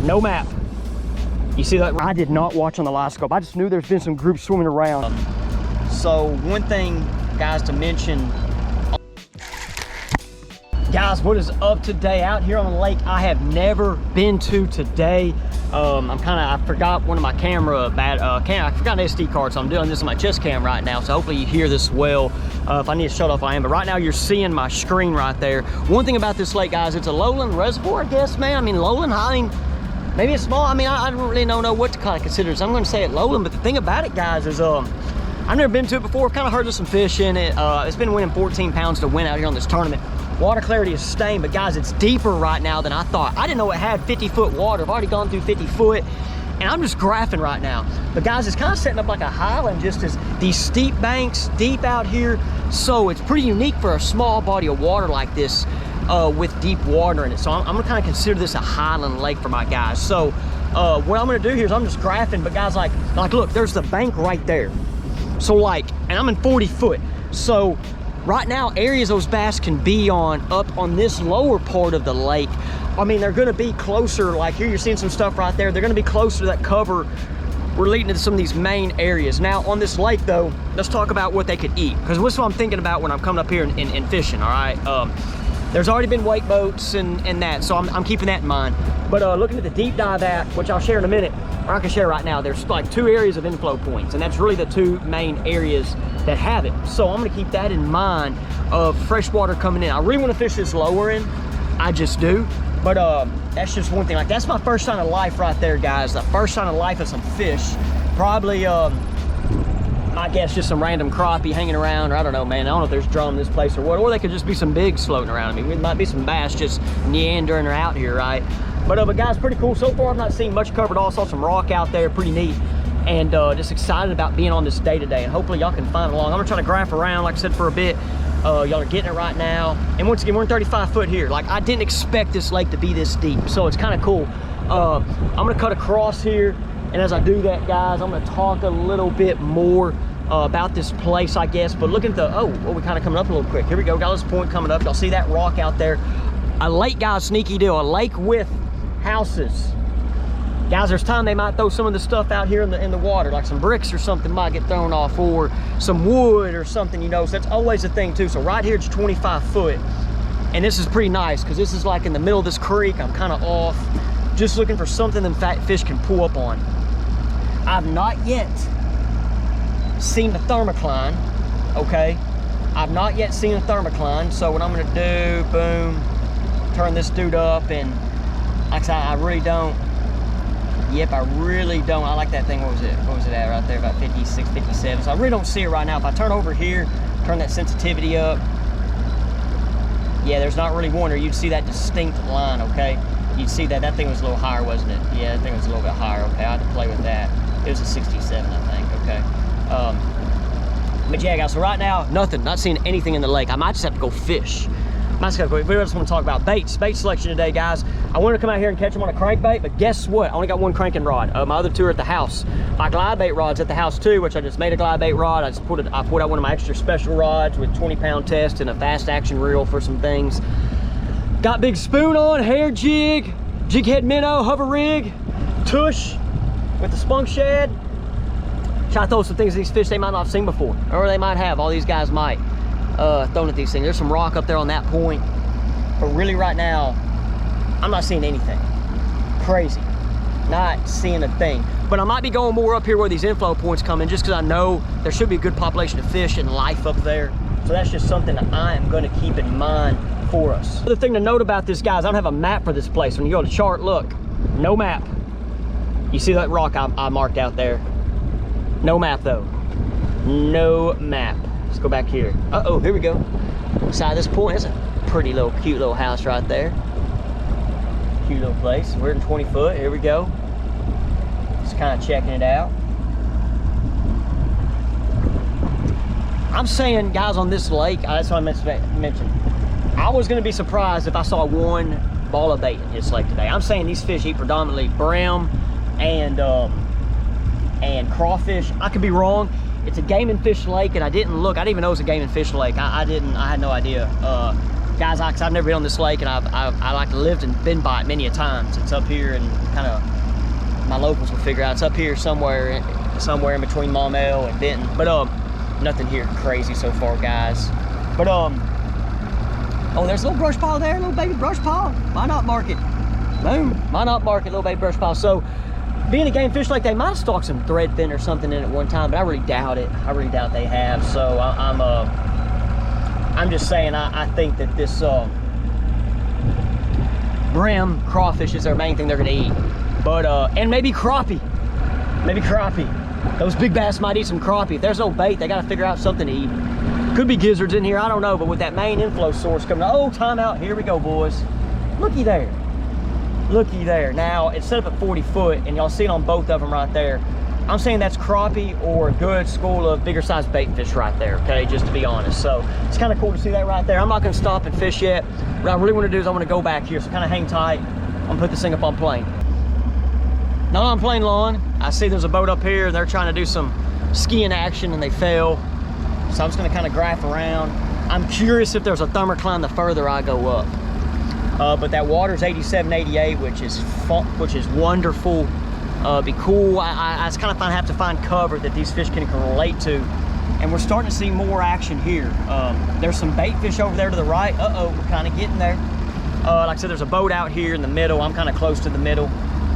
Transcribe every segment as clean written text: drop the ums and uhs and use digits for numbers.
No map. You see that? I did not watch on the live scope. I just knew there's been some groups swimming around. So one thing, guys, to mention. Guys, what is up today out here on the lake I have never been to today? I forgot one of my camera I forgot an SD card, so I'm doing this on my chest cam right now, so hopefully you hear this well. If I need to shut off, I am, but right now you're seeing my screen right there. One thing about this lake, guys, it's a lowland reservoir, I guess, man. I mean, lowland, maybe it's small. I mean, I don't really know what to kind of consider, so I'm gonna say it lowland, but the thing about it, guys, is I've never been to it before. I've kind of heard of some fish in it. It's been winning 14 pounds to win out here on this tournament. Water clarity is staying, but guys, it's deeper right now than I thought. I didn't know it had 50-foot water. I've already gone through 50 foot, and I'm just graphing right now. But guys, it's kind of setting up like a highland, just as these steep banks deep out here. So it's pretty unique for a small body of water like this with deep water in it. So I'm gonna kind of consider this a highland lake for my guys. So what I'm gonna do here is I'm just graphing, but guys, like look, there's the bank right there. So and I'm in 40 foot. So right now, areas those bass can be up on this lower part of the lake, I mean, they're gonna be closer, like here you're seeing some stuff right there, they're gonna be closer to that cover. We're leading to some of these main areas. Now on this lake though, let's talk about what they could eat, because what's what I'm thinking about when I'm coming up here and fishing, all right? There's already been wake boats and that, so I'm keeping that in mind. But looking at the deep dive app, which I'll share in a minute, or I can share right now, there's like 2 areas of inflow points, and that's really the 2 main areas that have it. So I'm gonna keep that in mind of fresh water coming in. I really wanna fish this lower end, I just do. But that's just one thing. Like, that's my first sign of life right there, guys. The first sign of life of some fish. Probably, I guess just some random crappie hanging around, or I don't know, man. I don't know if there's drum in this place or what, or they could just be some bigs floating around. I mean, it might be some bass just meandering out here, right? But guys, pretty cool. So far, I've not seen much covered. I saw some rock out there, pretty neat. And just excited about being on this day today. And hopefully y'all can find along. I'm gonna try to graph around, like I said, for a bit. Y'all are getting it right now. And once again, we're in 35 foot here. Like, I didn't expect this lake to be this deep, so it's kind of cool. I'm gonna cut across here. And as I do that, guys, I'm gonna talk a little bit more about this place, I guess. But look at we're kind of coming up a little quick. Here we go, got this point coming up. Y'all see that rock out there? A lake, guys, sneaky deal. A lake with houses. Guys, there's time they might throw some of the stuff out here in the water, like some bricks or something might get thrown off, or some wood or something, you know. So that's always a thing too. So right here it's 25 foot. And this is pretty nice because this is like in the middle of this creek. I'm kind of off, just looking for something them fat fish can pull up on. I've not yet seen the thermocline, okay? I've not yet seen a thermocline. So what I'm gonna do, boom, turn this dude up, and like I said, I really don't. Yep, I really don't. I like that thing. What was it at right there? About 56, 57. So I really don't see it right now. If I turn over here, turn that sensitivity up, yeah, there's not really one, or you'd see that distinct line, okay? You'd see that thing was a little higher, wasn't it? Yeah, that thing was a little bit higher, okay? I had to play with that. It was a 67, I think, okay? But yeah, guys, so right now, nothing. Not seeing anything in the lake. I might just have to go fish. We just want to talk about baits. Bait selection today, guys. I wanted to come out here and catch them on a crankbait, but guess what? I only got 1 cranking rod. My other 2 are at the house. My glide bait rod's at the house too, which I just made a glide bait rod. I put out one of my extra special rods with 20-pound test and a fast action reel for some things. Got big spoon on, hair jig, jig head minnow, hover rig, tush with the spunk shad. Try to throw some things at these fish they might not have seen before, or they might have. All these guys might. Throwing at these things. There's some rock up there on that point, but really right now I'm not seeing anything crazy, not seeing a thing. But I might be going more up here where these inflow points come in, just because I know there should be a good population of fish and life up there. So that's just something that I am going to keep in mind for us. The thing to note about this, guys, I don't have a map for this place. When you go to chart, look, no map. You see that rock I marked out there? No map though. No map. Let's go back here. Uh-oh, here we go. Beside this point, that's a pretty little, cute little house right there. Cute little place. We're in 20 foot. Here we go. Just kind of checking it out. I'm saying, guys, on this lake, that's what I mentioned. I was going to be surprised if I saw 1 ball of bait in this lake today. I'm saying these fish eat predominantly brim and crawfish. I could be wrong. It's a game and fish lake, and I didn't look. I didn't even know it was a game and fish lake. I had no idea. guys, I've never been on this lake, and I like lived and been by it many a times. It's up here, and kind of my locals will figure out it's up here somewhere in between Maumelle and Benton. But nothing here crazy so far, guys. But oh, there's a little brush pile there, a little baby brush pile. Why not mark it? Boom. Why not mark it, little baby brush pile? So, being a game fish lake, they might have stalked some threadfin or something in it one time, but I really doubt it. I really doubt they have. So I'm just saying, I think that this brim crawfish is their main thing they're gonna eat. But and maybe crappie. Maybe crappie. Those big bass might eat some crappie. If there's no bait, they gotta figure out something to eat. Could be gizzards in here, I don't know, but with that main inflow source coming, oh, time out, here we go, boys. Looky there. Looky there. Now, it's set up at 40 foot, and y'all see it on both of them right there. I'm saying that's crappie or a good school of bigger sized bait fish right there, okay, just to be honest. So, it's kind of cool to see that right there. I'm not gonna stop and fish yet. What I really wanna do is I wanna go back here, so kind of hang tight. I'm gonna put this thing up on plane. Not on plane lawn. I see there's a boat up here, and they're trying to do some skiing action, and they fell. So I'm just gonna kind of graph around. I'm curious if there's a thermocline the further I go up. But that water's 87, 88, which is wonderful. Be cool. I just kind of have to find cover that these fish can relate to. And we're starting to see more action here. There's some bait fish over there to the right. Uh-oh, we're kind of getting there. Like I said, there's a boat out here in the middle. I'm kind of close to the middle.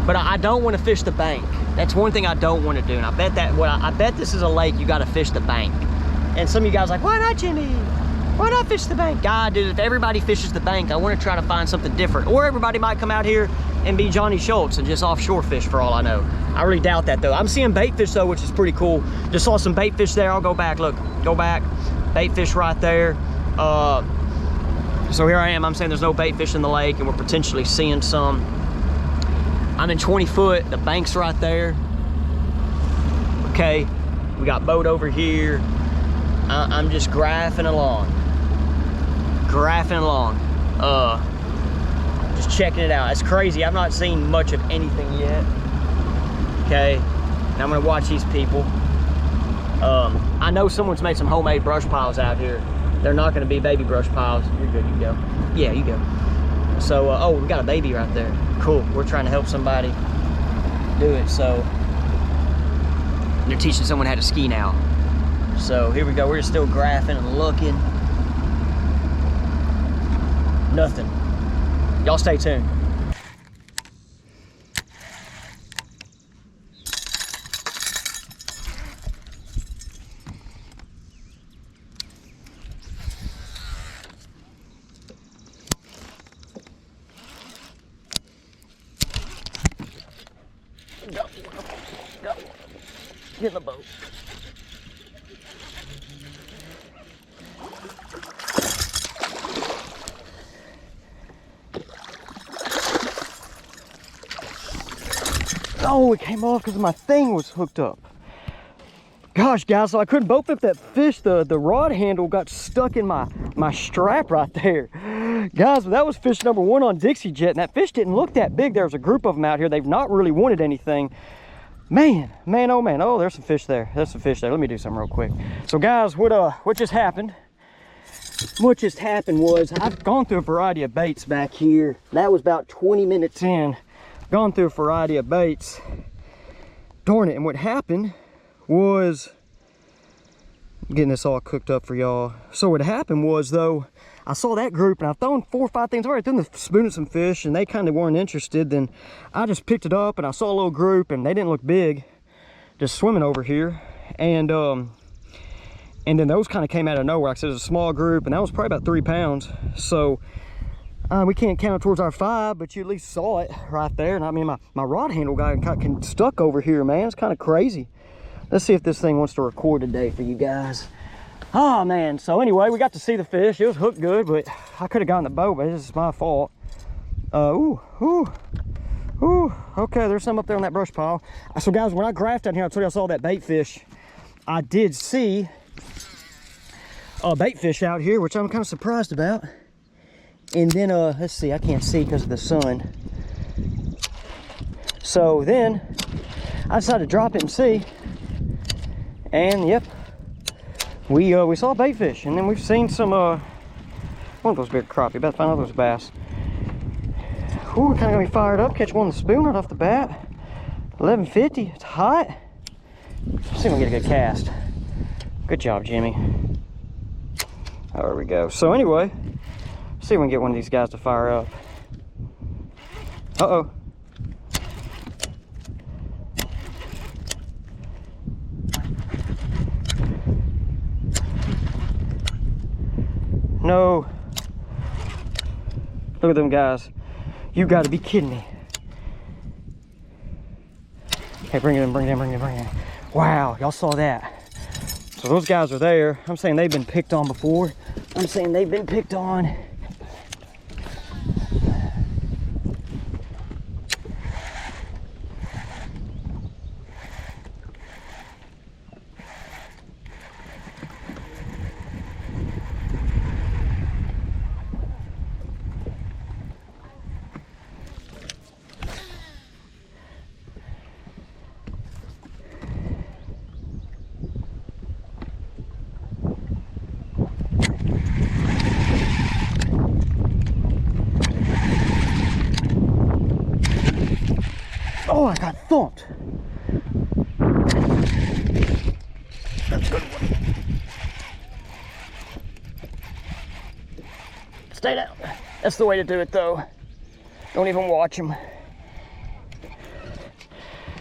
But I don't want to fish the bank. That's one thing I don't want to do. And I bet this is a lake you got to fish the bank. And some of you guys are like, why not, Jimmy? Why not fish the bank? God, dude, if everybody fishes the bank, I want to try to find something different. Or everybody might come out here and be Johnny Schultz and just offshore fish for all I know. I really doubt that, though. I'm seeing bait fish, though, which is pretty cool. Just saw some bait fish there. I'll go back. Look, go back. Bait fish right there. So here I am. I'm saying there's no bait fish in the lake, and we're potentially seeing some. I'm in 20 foot. The bank's right there. Okay. We got boat over here. I'm just graphing along. Just checking it out. It's crazy. I've not seen much of anything yet. Okay, now I'm gonna watch these people. I know someone's made some homemade brush piles out here. They're not gonna be baby brush piles. You're good, you can go. Yeah, you go. So, oh, we got a baby right there. Cool, we're trying to help somebody do it. So, they're teaching someone how to ski now. So here we go, we're just still graphing and looking. Nothing. Y'all stay tuned. Go. Get in the boat. Oh, it came off because my thing was hooked up. Gosh, guys, so I couldn't boat flip that fish. The rod handle got stuck in my strap right there. Guys, that was fish number 1 on Dixie Jet, and that fish didn't look that big. There's a group of them out here. They've not really wanted anything. Man, oh man. Oh, there's some fish there. There's some fish there. Let me do something real quick. So guys, what just happened? What just happened was I've gone through a variety of baits back here. That was about 20 minutes in. Gone through a variety of baits. Darn it, and what happened was, I'm getting this all cooked up for y'all. So what happened was, though, I saw that group and I've thrown 4 or 5 things. I've already thrown the spoon at some fish and they kind of weren't interested. Then I just picked it up and I saw a little group and they didn't look big, just swimming over here. And then those kind of came out of nowhere. Like I said, it was a small group and that was probably about 3 pounds. So we can't count it towards our 5, but you at least saw it right there. And I mean, my rod handle got stuck over here, man. It's kind of crazy. Let's see if this thing wants to record today for you guys. Oh man, so anyway, we got to see the fish. It was hooked good, but I could have gotten the boat, but it's my fault. Okay, there's some up there on that brush pile. So guys, when I graphed down here, I told you I saw that bait fish. I did see a bait fish out here, which I'm kind of surprised about. And then, let's see, I can't see because of the sun. So then, I decided to drop it and see. And yep, we saw bait fish. And then we've seen some, well, one of those big crappie. About to find out those bass. Ooh, kind of got me fired up. Catch one with the spoon right off the bat. 1150. It's hot. Let's see if we can get a good cast. Good job, Jimmy. There we go. So anyway, see if we can get one of these guys to fire up. Uh-oh. No. Look at them guys. You gotta be kidding me. Okay, bring it in, bring it in, bring it in, bring it in. Wow, y'all saw that. So those guys are there. I'm saying they've been picked on before. I'm saying they've been picked on. Oh, I got thumped. That's a good one. Stay down. That's the way to do it, though. Don't even watch them.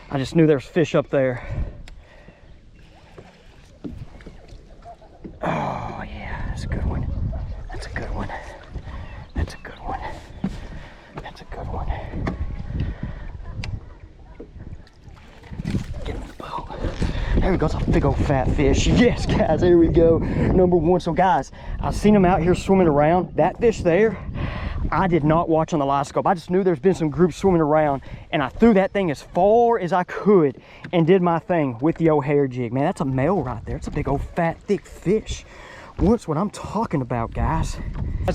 I just knew there was fish up there. Oh, yeah, that's a good one. That's a good one. That's a good one. That's a good one. There we go, it's a big old fat fish. Yes, guys, there we go. Number one. So guys, I've seen them out here swimming around. That fish there, I did not watch on the live scope. I just knew there's been some groups swimming around, and I threw that thing as far as I could and did my thing with the old hair jig. Man, that's a male right there. It's a big old fat, thick fish. What's what I'm talking about, guys.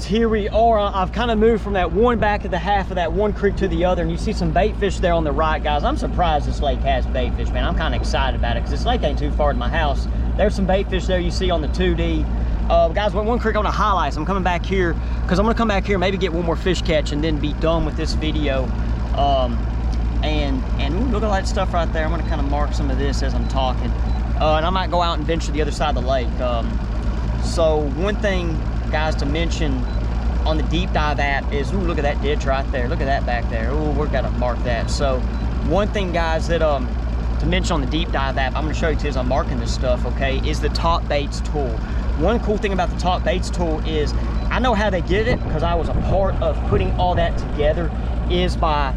Here we are. I've kind of moved from that one back of the half of that one creek to the other, and you see some bait fish there on the right, guys. I'm surprised this lake has bait fish, man. I'm kind of excited about it because this lake ain't too far to my house. There's some bait fish there you see on the 2D. Guys, one creek on the highlights. I'm coming back here because I'm gonna come back here, maybe get one more fish catch, and then be done with this video. And ooh, look at all that stuff right there. I'm gonna kind of mark some of this as I'm talking, and I might go out and venture the other side of the lake. So one thing, guys, to mention on the deep dive app is, ooh, look at that ditch right there. Look at that back there. Ooh, we're gonna mark that. So one thing, guys, that to mention on the deep dive app, I'm gonna show you too as I'm marking this stuff, okay, is the Top Baits tool. One cool thing about the Top Baits tool is I know how they did it because I was a part of putting all that together, is by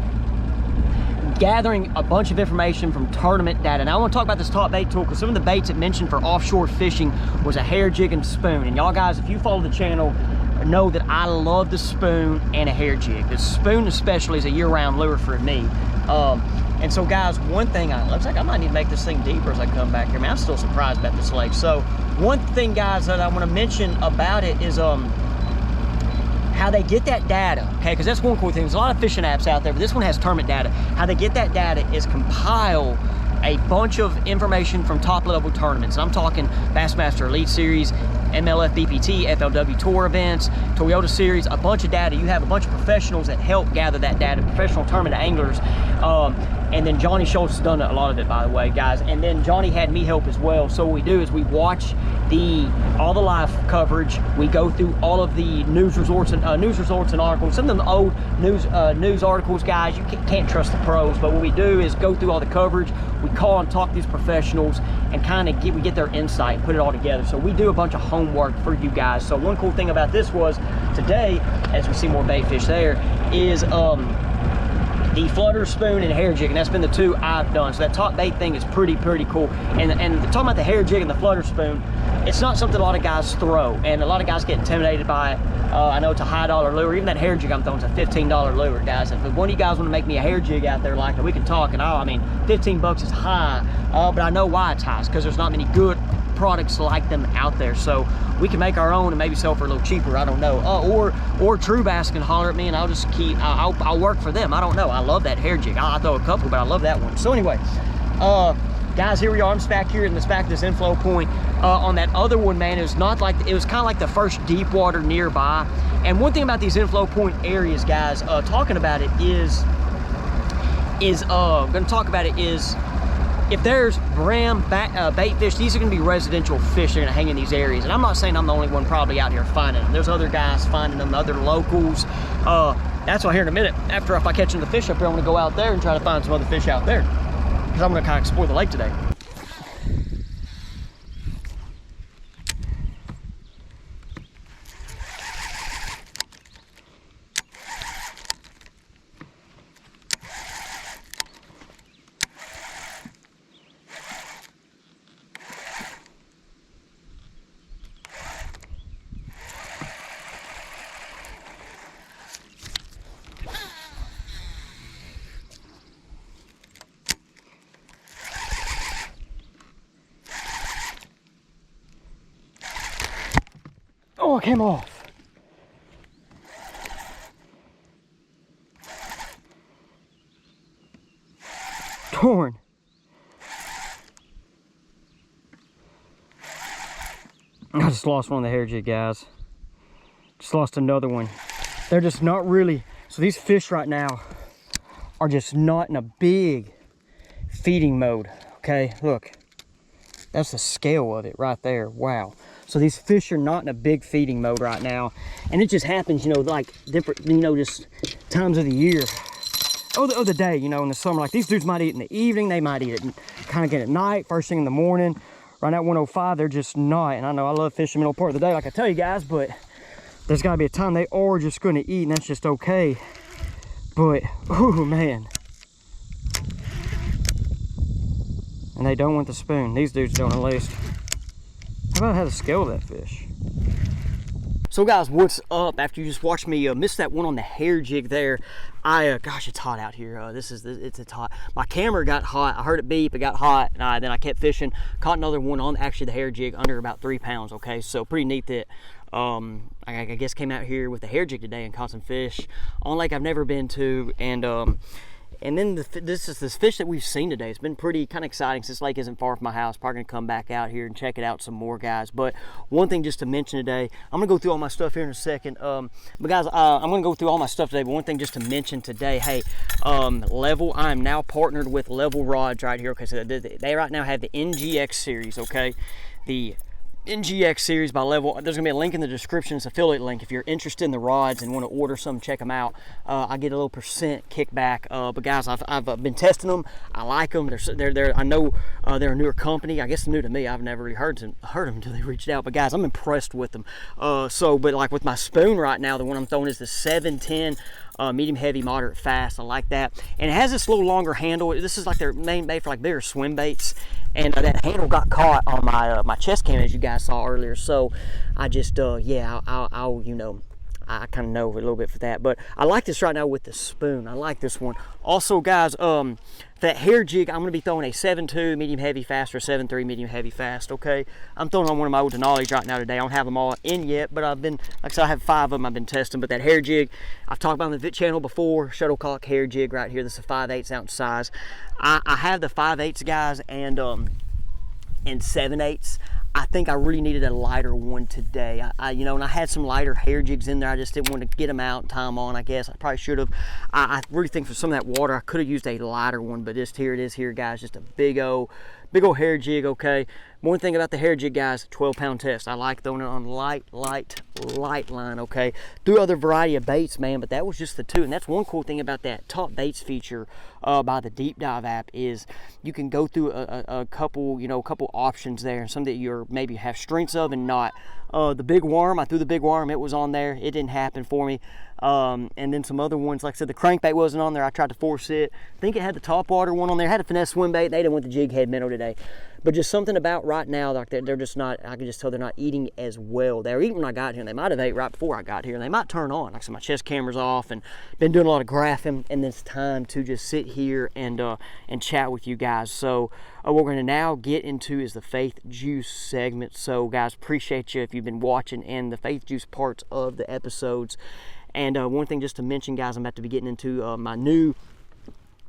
gathering a bunch of information from tournament data. Now I want to talk about this Top Bait tool because some of the baits it mentioned for offshore fishing was a hair jig and spoon. And y'all guys, if you follow the channel, know that I love the spoon and a hair jig. The spoon especially is a year-round lure for me. And so guys, one thing, looks like I might need to make this thing deeper as I come back here. Man, I'm still surprised about this lake. So one thing, guys, that I want to mention about it is how they get that data, okay? Because that's one cool thing. There's a lot of fishing apps out there, but this one has tournament data. How they get that data is compile a bunch of information from top-level tournaments. And I'm talking Bassmaster Elite Series, MLF BPT, FLW Tour events, Toyota Series, a bunch of data. You have a bunch of professionals that help gather that data, professional tournament anglers. And then Johnny Schultz has done a lot of it, by the way, guys. And then Johnny had me help as well. So what we do is we watch all the live coverage. We go through all of the news resorts and articles. Some of them old news articles, guys. You can't trust the pros. But what we do is go through all the coverage. We call and talk to these professionals and kind of get their insight and put it all together. So we do a bunch of homework for you guys. So one cool thing about this was today, as we see more bait fish there, is the flutter spoon and hair jig, and that's been the two I've done. So that Top Bait thing is pretty cool. And talking about the hair jig and the flutter spoon, it's not something a lot of guys throw, and a lot of guys get intimidated by it. I know it's a high dollar lure. Even that hair jig I'm throwing is a $15 lure, guys. If one of you guys want to make me a hair jig out there like that, we can talk. And I mean, 15 bucks is high, but I know why it's high. It's because there's not many good products like them out there. So we can make our own and maybe sell for a little cheaper. I don't know. Or True Bass can holler at me and I'll just keep. I'll work for them. I don't know. I love that hair jig. I'll throw a couple, but I love that one. So anyway, guys, here we are. I'm just back here in this back of this inflow point. On that other one, man, it was kind of like the first deep water nearby, And one thing about these inflow point areas, guys, talking about it is if there's brim, bait fish, these are gonna be residential fish that are gonna hang in these areas. And I'm not saying I'm the only one probably out here finding them. There's other guys finding them, other locals. That's why here in a minute, after if I catch the fish up here, I'm gonna go out there and try to find some other fish out there, because I'm gonna kind of explore the lake today. Oh, it came off. Torn. I just lost one of the hair jig, guys. Just lost another one. They're just not really, so these fish right now are just not in a big feeding mode. Okay, look. That's the scale of it right there. Wow. So these fish are not in a big feeding mode right now. And it just happens, you know, like different, you know, just times of the year. Or the day, you know, in the summer. Like these dudes might eat in the evening. They might eat it kind of get at night, first thing in the morning. Right now at 105, they're just not. And I know I love fishing middle part of the day, like I tell you guys, but there's got to be a time they are just going to eat, and that's just okay. But, oh man. And they don't want the spoon. These dudes don't, at least. How about how to scale that fish? So guys, what's up? After you just watched me miss that one on the hair jig there, gosh, it's hot out here. It's hot. My camera got hot. I heard it beep. It got hot. And then I kept fishing. Caught another one on actually the hair jig under about 3 pounds. Okay, so pretty neat that I guess came out here with the hair jig today and caught some fish on a lake I've never been to. And then this fish that we've seen today. It's been pretty kind of exciting since this lake isn't far from my house. Probably gonna come back out here and check it out some more, guys. But one thing just to mention today, I'm gonna go through all my stuff here in a second. But guys, I'm gonna go through all my stuff today. But one thing just to mention today, hey, Level, I am now partnered with Level Rods right here. Okay, so they right now have the NGX series. Okay, the NGX series by Level. There's gonna be a link in the description. It's an affiliate link. If you're interested in the rods and want to order some, check them out. I get a little % kickback. But guys, I've been testing them. I like them. They're I know they're a newer company. I guess they're new to me. I've never really heard them until they reached out. But guys, I'm impressed with them. But like with my spoon right now, the one I'm throwing is the 710. Medium, heavy, moderate, fast. I like that. And it has this little longer handle. This is like their main bait for like bigger swim baits. And that handle got caught on my chest cam, as you guys saw earlier. So I just, yeah, I'll you know, I kind of know a little bit for that. But I like this right now with the spoon. I like this one. Also, guys, that hair jig, I'm going to be throwing a 7.2 medium heavy fast or 7.3 medium heavy fast, okay? I'm throwing on one of my old Denali's right now today. I don't have them all in yet, but I've been, like I said, I have 5 of them I've been testing. But that hair jig, I've talked about on the channel before, shuttlecock hair jig right here. This is a 5/8 ounce size. I have the 5/8, guys, and 7/8. I think I really needed a lighter one today. You know, and I had some lighter hair jigs in there. I just didn't want to get them out and tie them on, I guess. I probably should have. I really think for some of that water, I could have used a lighter one, but just here it is here, guys. Just a big old hair jig, okay? One thing about the hair jig, guys, 12-pound test. I like throwing it on light line, okay? Threw other variety of baits, man, but that was just the 2. And that's one cool thing about that Top Baits feature by the Deep Dive app is you can go through a couple, you know, couple options there, and some that you're maybe have strengths of and not. The big worm, I threw the big worm, it was on there. It didn't happen for me. And then some other ones, like I said, the crankbait wasn't on there. I tried to force it. I think it had the top water one on there. It had a finesse swim bait. They didn't want the jig head minnow today. But just something about right now, like they're just not, I can just tell they're not eating as well. They were eating when I got here, and they might have ate right before I got here, and they might turn on. Like I said, my chest camera's off, and been doing a lot of graphing, and it's time to just sit here and chat with you guys. So what we're going to now get into is the Faith Juice segment. So guys, appreciate you if you've been watching and the Faith Juice parts of the episodes. And one thing just to mention, guys, I'm about to be getting into my new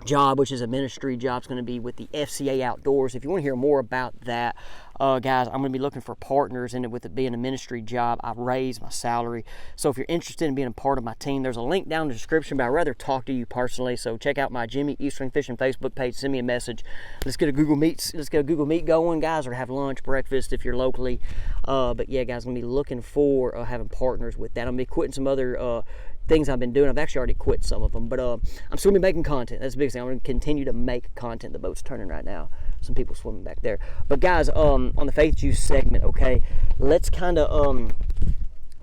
job, which is a ministry job. It's going to be with the FCA Outdoors. If you want to hear more about that, guys, I'm going to be looking for partners in it with it being a ministry job. I've raised my salary. So if you're interested in being a part of my team, there's a link down in the description, but I'd rather talk to you personally. So check out my Jimmy Eastring Fishing Facebook page. Send me a message. Let's get a Google Meet going, guys, or have lunch, breakfast if you're locally. But yeah, guys, I'm going to be looking for having partners with that. I'm going to be quitting some other things I've been doing. I've actually already quit some of them, but I'm still gonna be making content. That's the biggest thing. I'm gonna continue to make content. The boat's turning right now. Some people swimming back there. But guys, on the Faith Juice segment, okay, let's kind of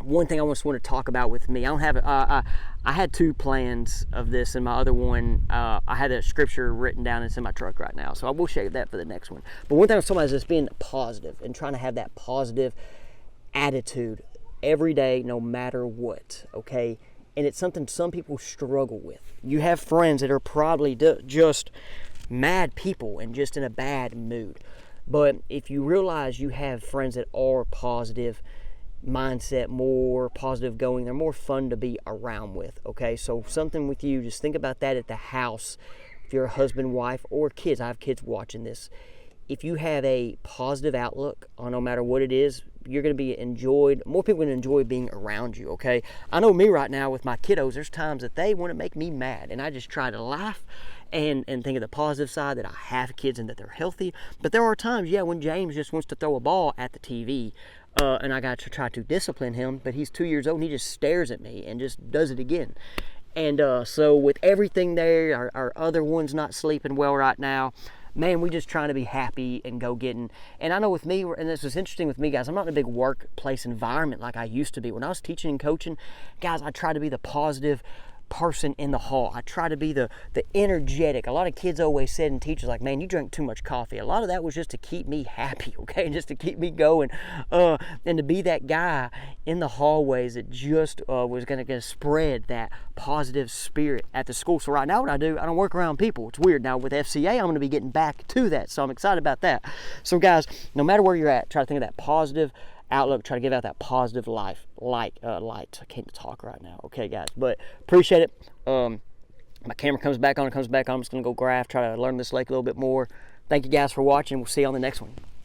one thing I just want to talk about with me. I don't have I had two plans of this, and my other one, I had a scripture written down. It's in my truck right now, so I will share that for the next one. But one thing I was talking about is just being positive and trying to have that positive attitude every day, no matter what. Okay. And it's something some people struggle with. You have friends that are probably just mad people and just in a bad mood. But if you realize you have friends that are positive mindset, more positive going, they're more fun to be around with, okay? So something with you, just think about that at the house. If you're a husband, wife, or kids, I have kids watching this. If you have a positive outlook on no matter what it is, you're going to be enjoyed. More people are going to enjoy being around you, okay? I know me right now with my kiddos, there's times that they want to make me mad, and I just try to laugh and think of the positive side that I have kids and that they're healthy. But there are times, yeah, when James just wants to throw a ball at the TV, and I got to try to discipline him, but he's 2 years old and he just stares at me and just does it again. And so with everything there, our other one's not sleeping well right now. Man, we just trying to be happy and go getting. And I know with me, and this was interesting with me, guys, I'm not in a big workplace environment like I used to be. When I was teaching and coaching, guys, I try to be the positive person in the hall. I try to be the energetic. A lot of kids always said, and teachers like, man, you drink too much coffee. A lot of that was just to keep me happy, okay, just to keep me going, and to be that guy in the hallways that just was going to spread that positive spirit at the school. So right now what I do, I don't work around people. It's weird. Now with FCA, I'm going to be getting back to that, so I'm excited about that. So guys, no matter where you're at, try to think of that positive outlook, try to give out that positive light. I can't talk right now, okay, guys, but appreciate it. My camera comes back on. I'm just gonna go graph, try to learn this lake a little bit more. Thank you guys for watching. We'll see you on the next one.